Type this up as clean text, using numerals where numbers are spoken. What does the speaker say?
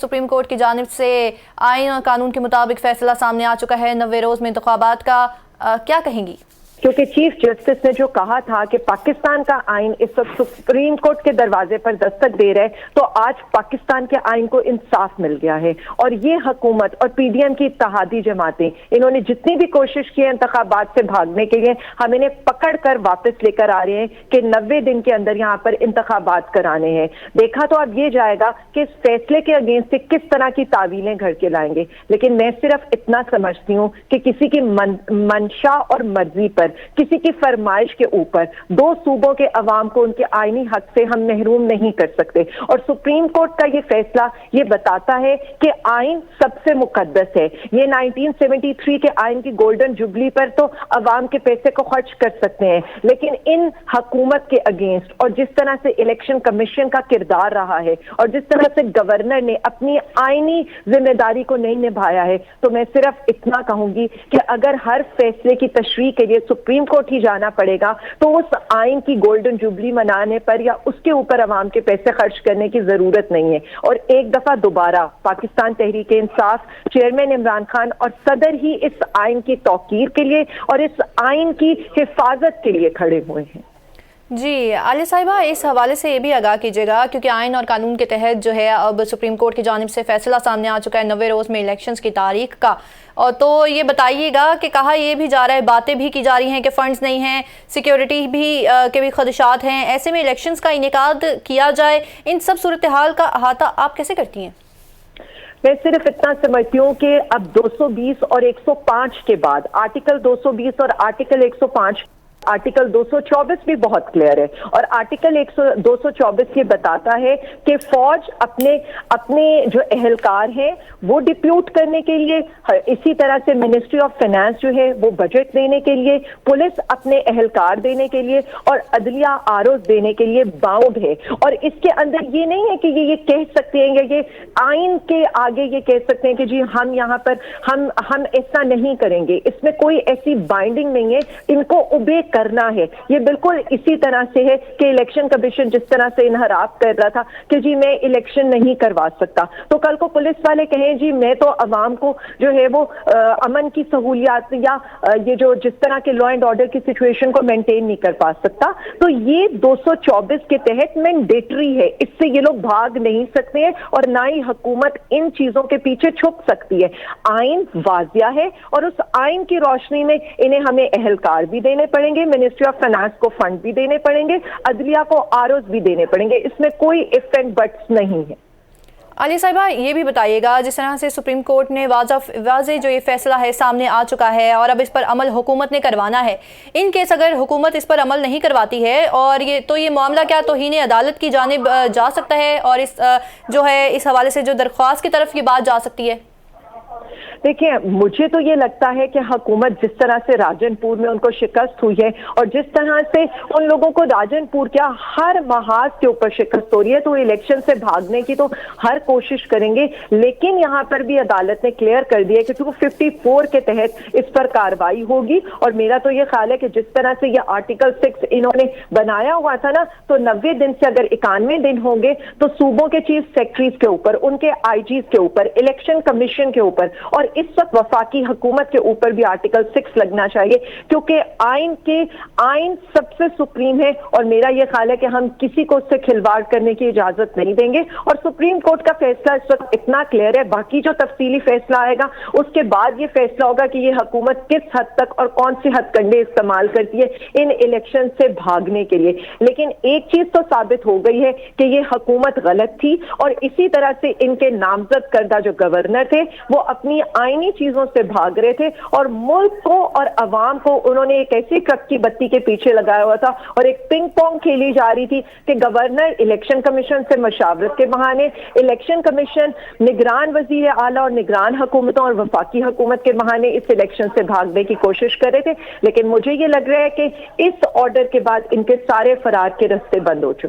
Supreme court की जानिब से आईन और कानून के मुताबिक फैसला सामने आ चुका है 90 रोज में इंतखाबात का, क्या कहेंगी? क्योंकि चीफ जस्टिस ने जो कहा था कि पाकिस्तान का आइन इस वक्त सुप्रीम कोर्ट के दरवाजे पर दस्तक दे रहे, तो आज पाकिस्तान के आइन को इंसाफ मिल गया है। और ये हुकूमत और पीडीएम की इत्तेहादी जमातें, इन्होंने जितनी भी कोशिश की है इंतखाबात से भागने के लिए, हम इन्हें पकड़ कर वापस लेकर आ रहे हैं कि 90 दिन के अंदर यहाँ पर इंतखाबात कराने हैं। देखा तो अब ये जाएगा कि इस फैसले के अगेंस्ट किस तरह की तावीलें घर के लाएंगे। लेकिन मैं सिर्फ इतना समझती हूँ कि किसी की मंशा और मर्जी पर, किसी की फरमाइश के ऊपर दो सूबों के अवाम को उनके आईनी हक से हम महरूम नहीं कर सकते। और सुप्रीम कोर्ट का ये फैसला ये बताता है कि आइन सबसे मुकद्दस है। ये 1973 के आइन की गोल्डन जुबली पर तो अवाम के पैसे को खर्च कर सकते हैं, लेकिन इन हुकूमत के अगेंस्ट और जिस तरह से इलेक्शन कमीशन का किरदार रहा है और जिस तरह से गवर्नर ने अपनी आईनी जिम्मेदारी को नहीं निभाया है, तो मैं सिर्फ इतना कहूंगी कि अगर हर फैसले की तशरीह के लिए सुप्रीम कोर्ट ही जाना पड़ेगा, तो उस आइन की गोल्डन जुबली मनाने पर या उसके ऊपर अवाम के पैसे खर्च करने की जरूरत नहीं है। और एक दफा दोबारा पाकिस्तान तहरीक इंसाफ, चेयरमैन इमरान खान और सदर ही इस आइन की तौकीर के लिए और इस आइन की हिफाजत के लिए खड़े हुए हैं। जी आलिया साहिबा, इस हवाले से ये भी आगाह कीजिएगा, क्योंकि आइन और कानून के तहत जो है अब सुप्रीम कोर्ट की जानिब से फैसला सामने आ चुका है 90 रोज में इलेक्शंस की तारीख का। और तो ये बताइएगा कि कहा यह भी जा रहा है, बातें भी की जा रही हैं कि फंड्स नहीं हैं, सिक्योरिटी भी के भी खदशात हैं, ऐसे में इलेक्शंस का इनेकाद किया जाए, इन सब सूरत हाल का अहाता आप कैसे करती हैं? मैं सिर्फ इतना समझती हूँ कि अब 220 और 105 के बाद आर्टिकल 220 और आर्टिकल 105, आर्टिकल 224 भी बहुत क्लियर है। और आर्टिकल 224 ये बताता है कि फौज अपने जो अहलकार हैं वो डिप्यूट करने के लिए, इसी तरह से मिनिस्ट्री ऑफ फाइनेंस जो है वो बजट देने के लिए, पुलिस अपने अहलकार देने के लिए और अदलिया आरोज देने के लिए बाउंड है। और इसके अंदर ये नहीं है कि ये कह सकते हैं या ये आइन के आगे ये कह सकते हैं कि जी हम यहाँ पर हम ऐसा नहीं करेंगे। इसमें कोई ऐसी बाइंडिंग नहीं है, इनको उबे करना है। ये बिल्कुल इसी तरह से है कि इलेक्शन कमीशन जिस तरह से इनहराफ कर रहा था कि जी मैं इलेक्शन नहीं करवा सकता, तो कल को पुलिस वाले कहें जी मैं तो अवाम को जो है वो अमन की सहूलियात या ये जो जिस तरह के लॉ एंड ऑर्डर की सिचुएशन को मेंटेन नहीं कर पा सकता, तो ये 224 के तहत मैंडेटरी है। इससे ये लोग भाग नहीं सकते हैं और ना ही हुकूमत इन चीजों के पीछे छुप सकती है। आइन वाजिया है और उस आइन की रोशनी में इन्हें हमें अहलकार भी देने पड़ेंगे, मिनिस्ट्री ऑफ फाइनेंस को फंड भी देने पड़ेंगे, अदलिया को आरोज भी देने पड़ेंगे। इसमें कोई इफ एंड बट्स नहीं है। आलिया साहिबा, ये भी बताइएगा, जिस तरह से सुप्रीम कोर्ट ने वाज़े जो ये फैसला है सामने आ चुका है और अब इस पर अमल हुकूमत ने करवाना है, इन केस अगर हुकूमत इस पर अमल नहीं करवाती है और ये मामला क्या तौहीन अदालत की जानिब जा सकता है और इस जो है इस हवाले से जो दरख्वास्त की तरफ ये बात जा सकती है? देखिए, मुझे तो ये लगता है कि हुकूमत जिस तरह से राजनपुर में उनको शिकस्त हुई है और जिस तरह से उन लोगों को राजनपुर क्या हर महाज के ऊपर शिकस्त हो रही है, तो इलेक्शन से भागने की तो हर कोशिश करेंगे। लेकिन यहाँ पर भी अदालत ने क्लियर कर दिया कि 254 के तहत इस पर कार्रवाई होगी। और मेरा तो ये ख्याल है कि जिस तरह से ये आर्टिकल 6 इन्होंने बनाया हुआ था ना, तो 90 दिन से अगर 91 दिन होंगे तो सूबों के चीफ सेक्रेटरीज के ऊपर, उनके आईजीज के ऊपर, इलेक्शन कमीशन के ऊपर और इस वक्त वफाकी हुकूमत के ऊपर भी आर्टिकल 6 लगना चाहिए, क्योंकि आइन सबसे सुप्रीम है। और मेरा यह ख्याल है कि हम किसी को उससे खिलवाड़ करने की इजाजत नहीं देंगे। और सुप्रीम कोर्ट का फैसला इस वक्त इतना क्लियर है, बाकी जो तफसीली फैसला आएगा उसके बाद ये फैसला होगा कि ये हुकूमत किस हद तक और कौन सी हथकंडे इस्तेमाल करती है इन इलेक्शन से भागने के लिए। लेकिन एक चीज तो साबित हो गई है कि ये हुकूमत गलत थी और इसी तरह से इनके नामजद करदा जो गवर्नर थे वो अपनी आईनी चीजों से भाग रहे थे और मुल्क को और अवाम को उन्होंने एक ऐसी ट्रक की बत्ती के पीछे लगाया हुआ था और एक पिंग पोंग खेली जा रही थी कि गवर्नर इलेक्शन कमीशन से मशावरत के बहाने, इलेक्शन कमीशन निगरान वजीर आला और निगरान हुकूमतों और वफाकी हुकूमत के बहाने इस इलेक्शन से भागने की कोशिश कर रहे थे। लेकिन मुझे ये लग रहा है कि इस ऑर्डर के बाद इनके सारे फरार के रास्ते बंद हो चुके।